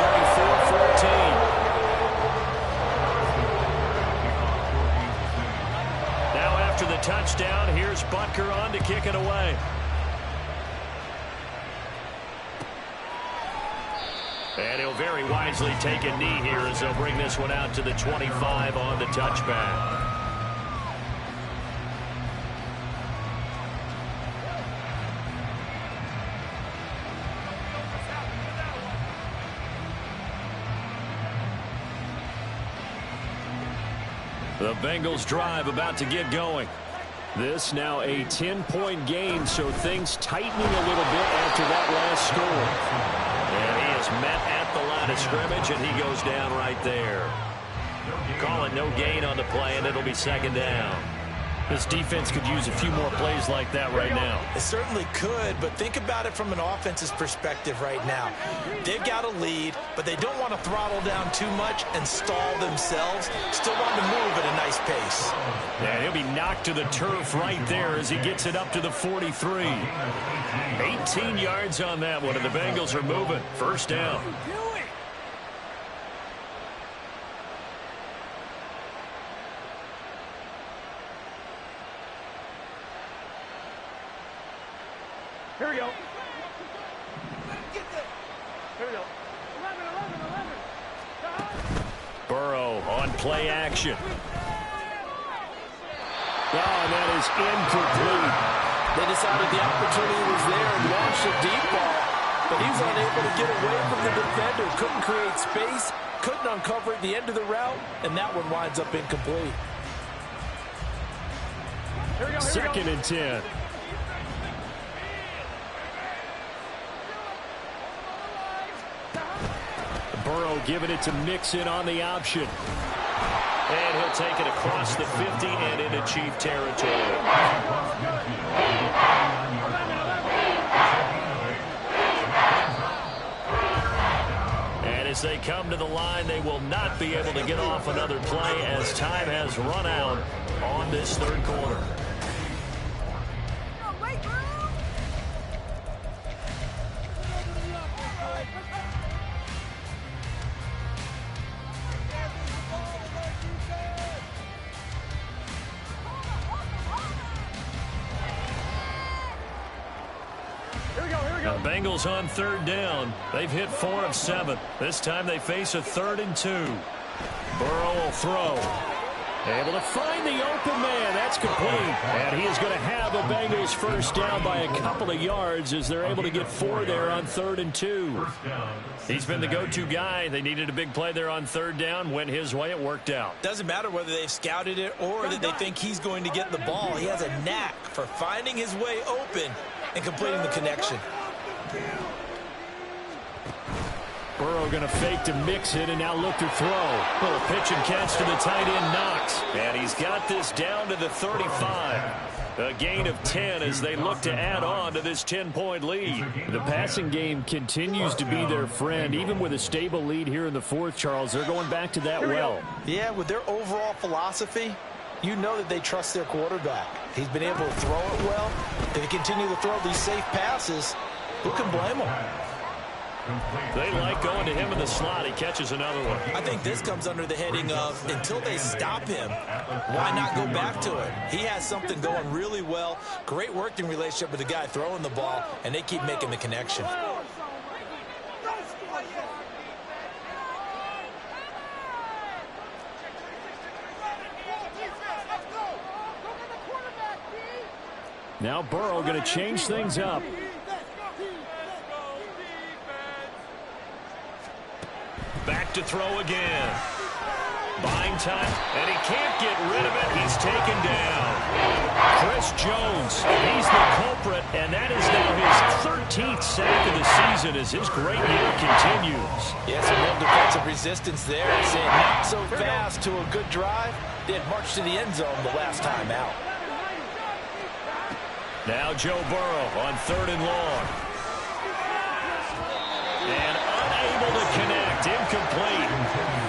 24-14. Now after the touchdown, here's Butker on to kick it away. And he'll very wisely take a knee here as they'll bring this one out to the 25 on the touchback. The Bengals drive about to get going. This now a 10-point game, so things tightening a little bit after that last score. And he is met at the line of scrimmage, and he goes down right there. Call it no gain on the play, and it'll be 2nd down. This defense could use a few more plays like that right now. It certainly could, but think about it from an offense's perspective right now. They've got a lead, but they don't want to throttle down too much and stall themselves. Still want to move at a nice pace. Yeah, he'll be knocked to the turf right there as he gets it up to the 43. 18 yards on that one, and the Bengals are moving. 1st down. Here we go. Here we go. 11. Burrow on play action. Oh, and that is incomplete. They decided the opportunity was there and launched a deep ball, but he was unable to get away from the defender. Couldn't create space, couldn't uncover at the end of the route, and that one winds up incomplete. Here we go. 2nd and 10. Burrow giving it to Mixon on the option. And he'll take it across the 50 and into Chief territory. And as they come to the line, they will not be able to get off another play as time has run out on this 3rd quarter. Now the Bengals on third down. They've hit 4 of 7. This time they face a 3rd and 2. Burrow will throw. Able to find the open man. That's complete. And he is going to have a Bengals first down by a couple of yards as they're able to get 4 there on 3rd and 2. He's been the go-to guy. They needed a big play there on 3rd down. Went his way. It worked out. Doesn't matter whether they've scouted it or that they think he's going to get the ball. He has a knack for finding his way open and completing the connection. Burrow going to fake to mix it and now look to throw. Little pitch and catch to the tight end, Knox. And he's got this down to the 35. A gain of 10 as they look to add on to this 10-point lead. The passing game continues to be their friend. Even with a stable lead here in the 4th, Charles, they're going back to that well. Yeah, with their overall philosophy, you know that they trust their quarterback. He's been able to throw it well. If they continue to throw these safe passes, who can blame them? They like going to him in the slot. He catches another one. I think this comes under the heading of until they stop him, why not go back to it? He has something going really well. Great working relationship with the guy throwing the ball, and they keep making the connection. Now Burrow going to change things up. Back to throw again. Buying time, and he can't get rid of it. He's taken down. Chris Jones, he's the culprit, and that is now his 13th sack of the season as his great year continues. Yeah, some real defensive resistance there. Saying not so fast to a good drive. Did march to the end zone the last time out. Now Joe Burrow on 3rd and long. And unable to connect. Incomplete.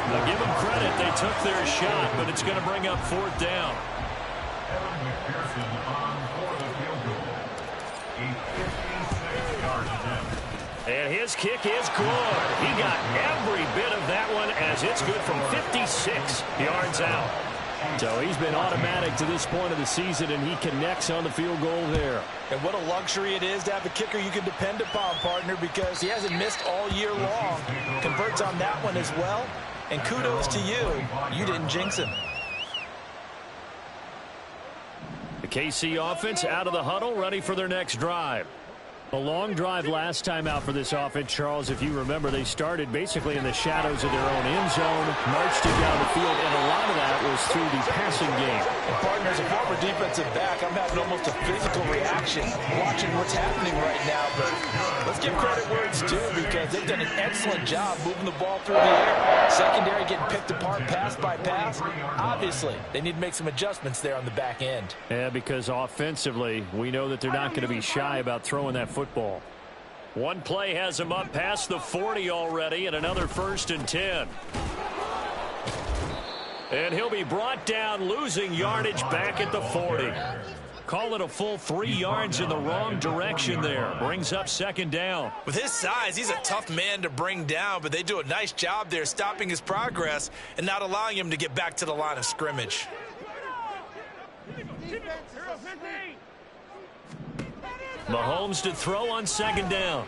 Now give them credit. They took their shot, but it's going to bring up 4th down. And his kick is good. He got every bit of that one as it's good from 56 yards out. So he's been automatic to this point of the season, and he connects on the field goal there. And what a luxury it is to have a kicker you can depend upon, partner, because he hasn't missed all year long. Converts on that one as well. And kudos to you. You didn't jinx him. The KC offense out of the huddle, ready for their next drive. A long drive last time out for this offense, Charles. If you remember, they started basically in the shadows of their own end zone, marched it down the field, and a lot of that was through the passing game. And partner, as a former defensive back, I'm having almost a physical reaction watching what's happening right now. But let's give credit where it's due, because they've done an excellent job moving the ball through the air. Secondary getting picked apart pass by pass. Obviously, they need to make some adjustments there on the back end. Yeah, because offensively, we know that they're not going to be shy about throwing that football. One play has him up past the 40 already, and another 1st and 10. And he'll be brought down, losing yardage back at the 40. Call it a full 3 yards in the wrong direction there. Brings up 2nd down. With his size, he's a tough man to bring down, but they do a nice job there stopping his progress and not allowing him to get back to the line of scrimmage. Mahomes to throw on 2nd down.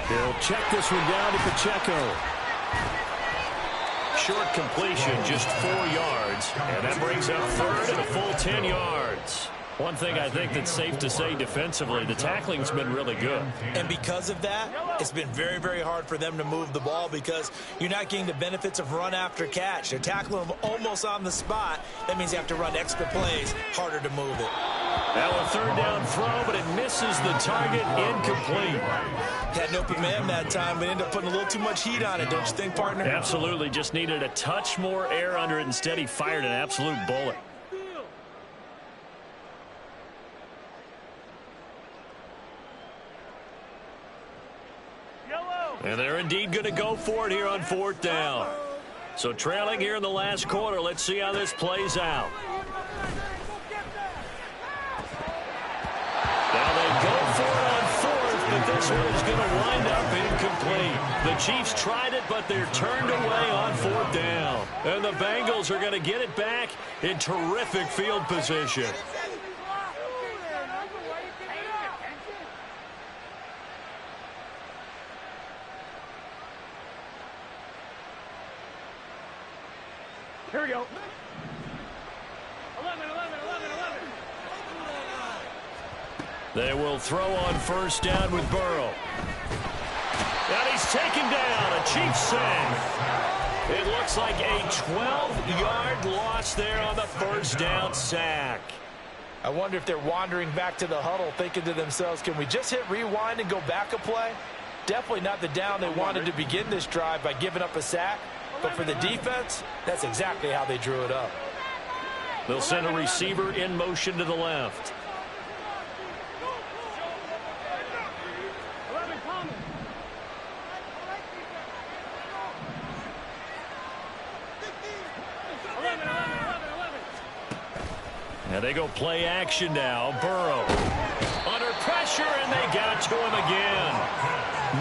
He'll check this one down to Pacheco. Short completion, just 4 yards. And that brings up 3rd and a full 10 yards. One thing I think that's safe to say defensively, the tackling's been really good. And because of that, it's been very, very hard for them to move the ball because you're not getting the benefits of run after catch. They're tackling them almost on the spot. That means you have to run extra plays, harder to move it. Now a 3rd down throw, but it misses the target, incomplete. Had an open man that time, but ended up putting a little too much heat on it, don't you think, partner? Absolutely, just needed a touch more air under it. Instead, he fired an absolute bullet. And they're indeed going to go for it here on 4th down. So trailing here in the last quarter. Let's see how this plays out. Now they go for it on 4th, but this one is going to wind up incomplete. The Chiefs tried it, but they're turned away on 4th down. And the Bengals are going to get it back in terrific field position. They will throw on first down with Burrow. And he's taken down. A Chiefs sack. It looks like a 12-yard loss there on the first down sack. I wonder if they're wandering back to the huddle thinking to themselves, can we just hit rewind and go back a play? Definitely not the down they wanted to begin this drive by giving up a sack. But for the defense, that's exactly how they drew it up. They'll send a receiver in motion to the left. And they go play action now. Burrow under pressure, and they got to him again.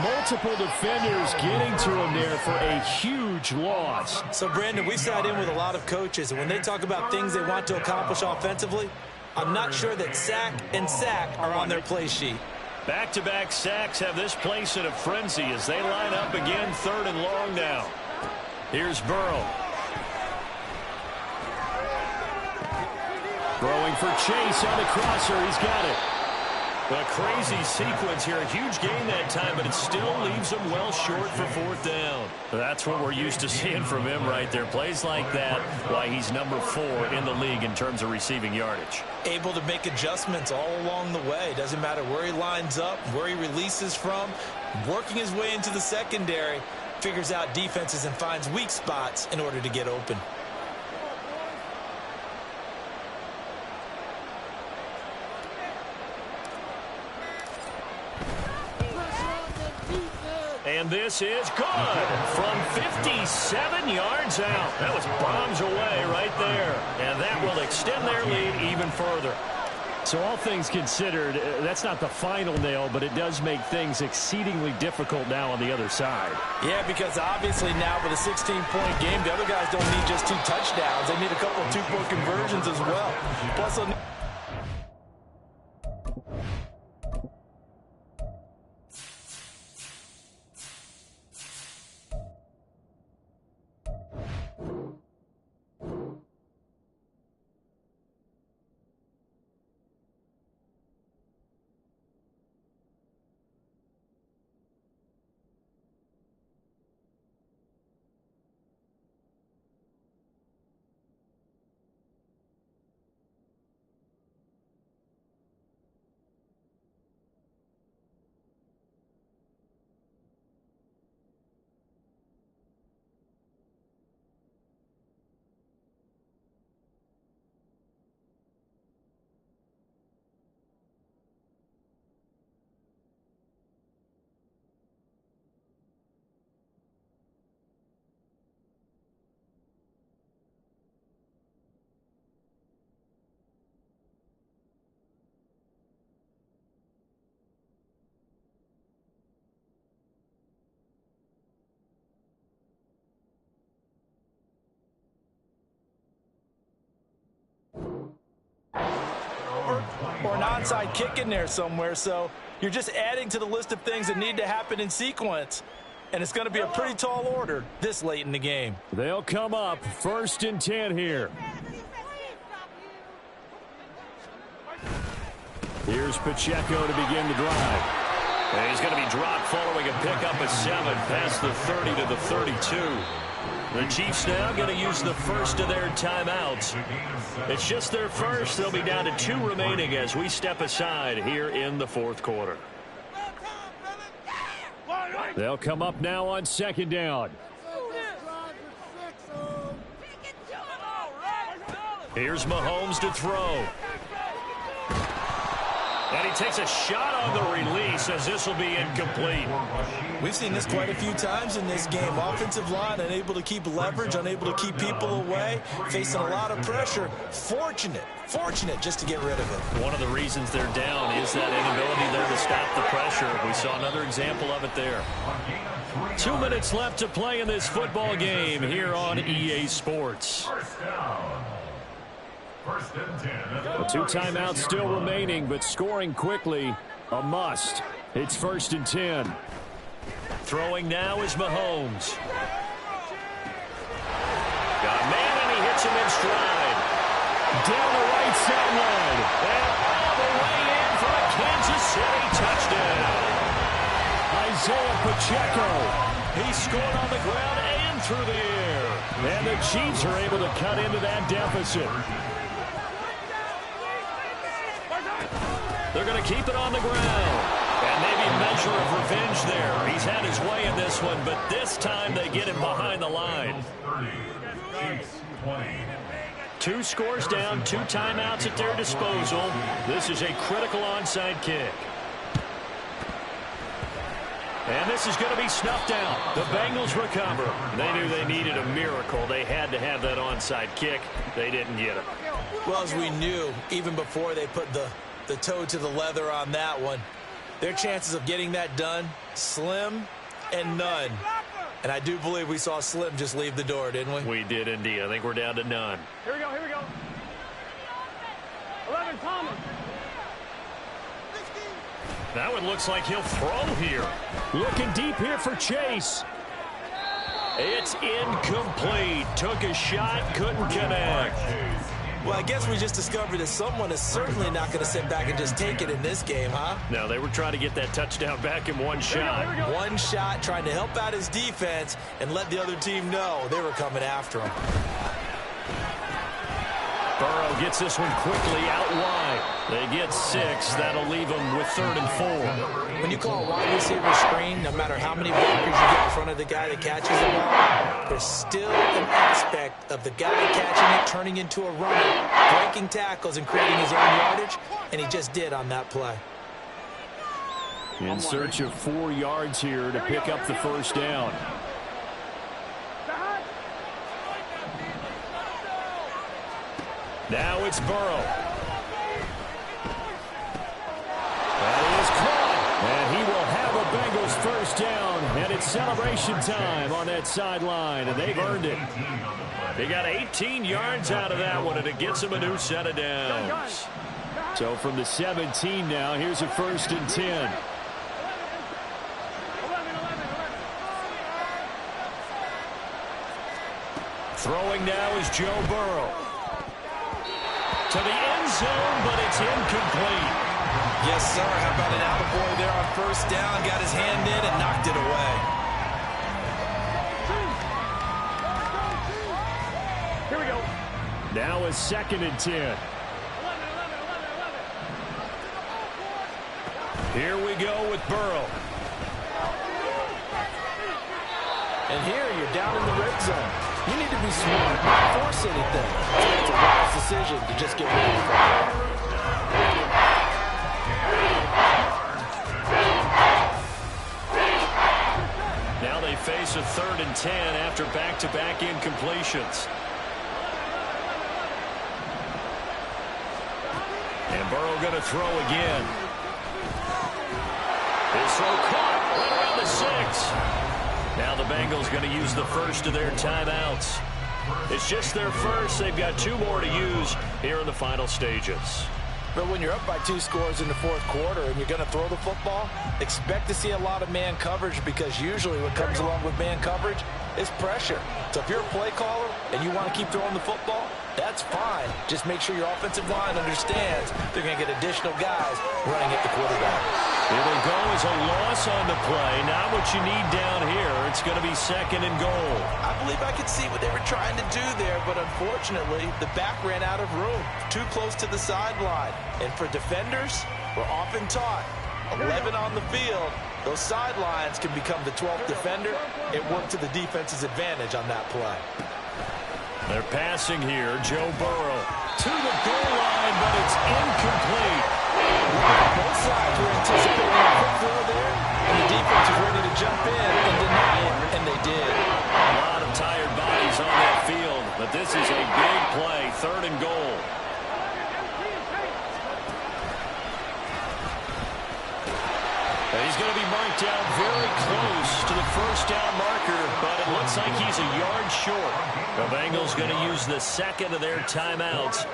Multiple defenders getting to him there for a huge loss. So, Brandon, we sat in with a lot of coaches, and when they talk about things they want to accomplish offensively, I'm not sure that sack and sack are on their play sheet. Back-to-back sacks have this place in a frenzy as they line up again, 3rd and long now. Here's Burrow. Throwing for Chase on the crosser. He's got it. A crazy sequence here. A huge gain that time, but it still leaves him well short for 4th down. That's what we're used to seeing from him right there. Plays like that, why he's number 4 in the league in terms of receiving yardage. Able to make adjustments all along the way. Doesn't matter where he lines up, where he releases from. Working his way into the secondary. Figures out defenses and finds weak spots in order to get open. And this is good from 57 yards out. That was bombs away right there. And that will extend their lead even further. So all things considered, that's not the final nail, but it does make things exceedingly difficult now on the other side. Yeah, because obviously now with a 16-point game, the other guys don't need just 2 touchdowns. They need a couple of 2-point conversions as well. Plus, or an onside kick in there somewhere. So you're just adding to the list of things that need to happen in sequence. And it's going to be a pretty tall order this late in the game. They'll come up 1st and 10 here. Here's Pacheco to begin the drive. And he's going to be dropped following a pickup of 7 past the 30 to the 32. The Chiefs now going to use the first of their timeouts. It's just their first. They'll be down to 2 remaining as we step aside here in the 4th quarter. They'll come up now on 2nd down. Here's Mahomes to throw. And he takes a shot on the release as this will be incomplete. We've seen this quite a few times in this game. Offensive line unable to keep leverage, unable to keep people away, facing a lot of pressure. Fortunate just to get rid of it. One of the reasons they're down is that inability there to stop the pressure. We saw another example of it there. 2 minutes left to play in this football game here on EA Sports. The 2 timeouts still remaining, but scoring quickly, a must. It's 1st and 10. Throwing now is Mahomes. Got a man, and he hits him in stride. Down the right sideline. And all the way in for a Kansas City touchdown. Isaiah Pacheco. He scored on the ground and through the air. And the Chiefs are able to cut into that deficit. They're going to keep it on the ground. And maybe a measure of revenge there. He's had his way in this one, but this time they get him behind the line. 2 scores down, 2 timeouts at their disposal. This is a critical onside kick. And this is going to be snuffed out. The Bengals recover. They knew they needed a miracle. They had to have that onside kick. They didn't get it. Well, as we knew, even before they put the toe to the leather on that one, their chances of getting that done, slim and none. And I do believe we saw Slim just leave the door, didn't we? We did indeed. I think we're down to none. Here we go, here we go. 11, Thomas. Now it looks like he'll throw here. Looking deep here for Chase. It's incomplete. Took a shot, couldn't connect. Well, I guess we just discovered that someone is certainly not going to sit back and just take it in this game, huh? No, they were trying to get that touchdown back in one shot. One shot, trying to help out his defense and let the other team know they were coming after him. Burrow gets this one quickly out wide. They get 6. That'll leave them with 3rd and 4. When you call a wide receiver screen, no matter how many blockers you get in front of the guy that catches the ball, there's still an aspect of the guy catching it turning into a runner, breaking tackles and creating his own yardage, and he just did on that play. In search of 4 yards here to pick up the first down. Now it's Burrow. That is caught. And he will have a Bengals first down. And it's celebration time on that sideline. And they've earned it. They got 18 yards out of that one, and it gets them a new set of downs. So from the 17 now, here's a 1st and 10. Throwing now is Joe Burrow. To the end zone, but it's incomplete. Yes, sir. How about an attaboy there on first down? Got his hand in and knocked it away. Here we go. Now a 2nd and 10. Here we go with Burrow. And here you're down in the red zone. You need to be smart, not force anything. It's a wise decision to just get ready for it. Now they face a 3rd and 10 after back-to-back incompletions. And Burrow going to throw again. His throw caught right around the 6. Now the Bengals going to use the first of their timeouts. It's just their first. They've got 2 more to use here in the final stages. But when you're up by 2 scores in the 4th quarter and you're going to throw the football, expect to see a lot of man coverage, because usually what comes along with man coverage is pressure. So if you're a play caller and you want to keep throwing the football, that's fine. Just make sure your offensive line understands they're going to get additional guys running at the quarterback. It'll go as a loss on the play. Not what you need down here. It's going to be 2nd and goal. I believe I could see what they were trying to do there, but unfortunately, the back ran out of room. Too close to the sideline. And for defenders, we're often taught 11 on the field. Those sidelines can become the 12th defender. It worked to the defense's advantage on that play. They're passing here. Joe Burrow to the goal line, but it's incomplete. Both sides were anticipating a quick throw there, and the defense was ready to jump in and deny it, and they did. A lot of tired bodies on that field, but this is a big play, 3rd and goal. And he's going to be marked down very close to the first down marker, but it looks like he's a yard short. The Bengals going to use the 2nd of their timeouts.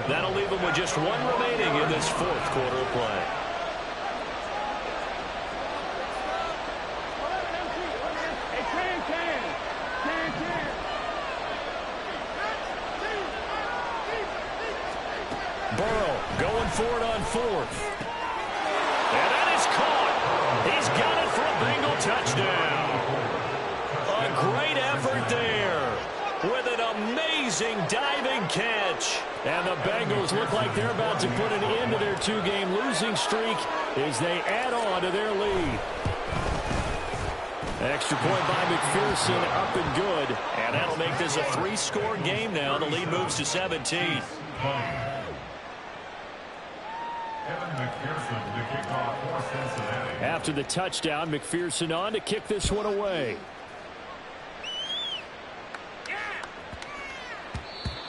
That'll leave them with just 1 remaining in this 4th quarter of play. Burrow going for it on 4th. And that is caught. He's got it for a Bengal touchdown. A great effort there with an amazing diving catch. And the Bengals look like they're about to put an end to their two-game losing streak as they add on to their lead. Extra point by McPherson, up and good. And that'll make this a 3-score game now. The lead moves to 17. After the touchdown, McPherson on to kick this one away.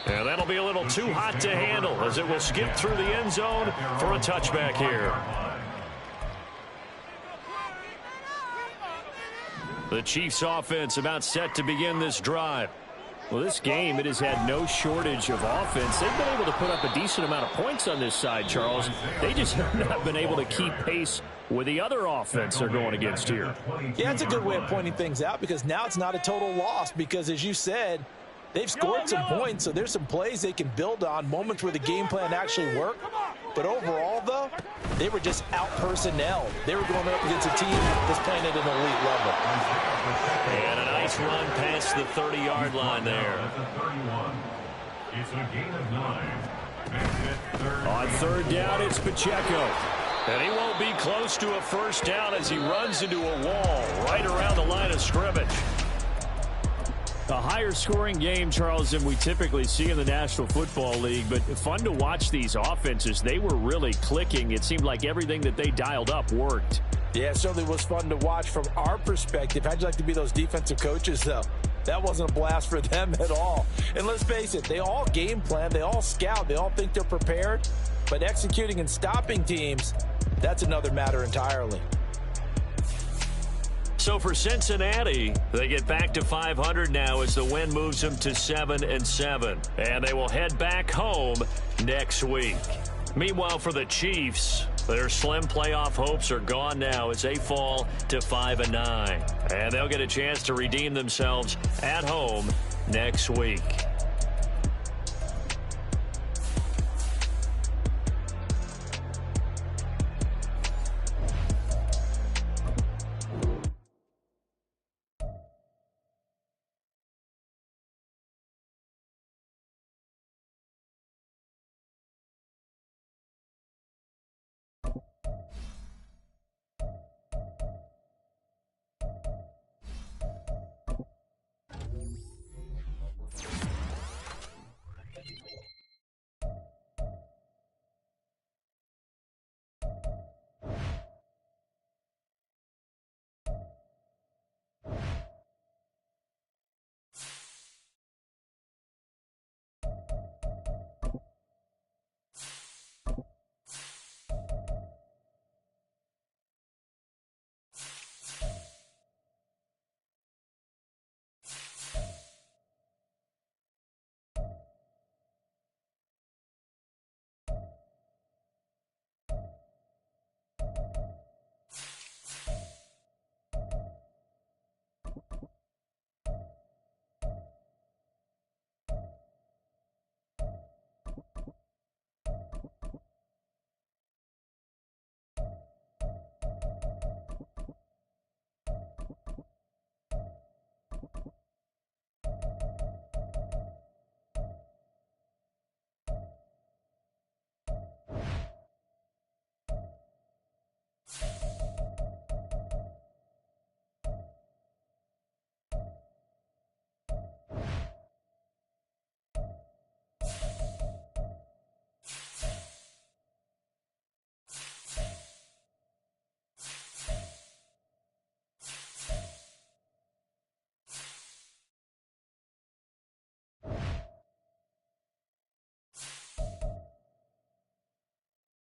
And that'll be a little too hot to handle as it will skip through the end zone for a touchback here. The Chiefs offense about set to begin this drive. Well, this game, it has had no shortage of offense. They've been able to put up a decent amount of points on this side, Charles. They just have not been able to keep pace with the other offense they're going against here. Yeah, it's a good way of pointing things out because now it's not a total loss because, as you said, they've scored some points, so there's some plays they can build on, moments where the game plan actually worked. But overall, though, they were just out-personnel. They were going up against a team that's playing at an elite level. And a nice run past the 30-yard line there. It's a gain of 9. On third down, it's Pacheco. And he won't be close to a first down as he runs into a wall right around the line of scrimmage. A higher scoring game, Charles, than we typically see in the National Football League, but fun to watch these offenses. They were really clicking. It seemed like everything that they dialed up worked. Yeah, it certainly was fun to watch from our perspective. How'd you like to be those defensive coaches, though? That wasn't a blast for them at all. And let's face it, they all game plan, they all scout, they all think they're prepared, but executing and stopping teams, that's another matter entirely. So for Cincinnati, they get back to 500 now as the win moves them to 7-7. And they will head back home next week. Meanwhile, for the Chiefs, their slim playoff hopes are gone now as they fall to 5-9. And they'll get a chance to redeem themselves at home next week.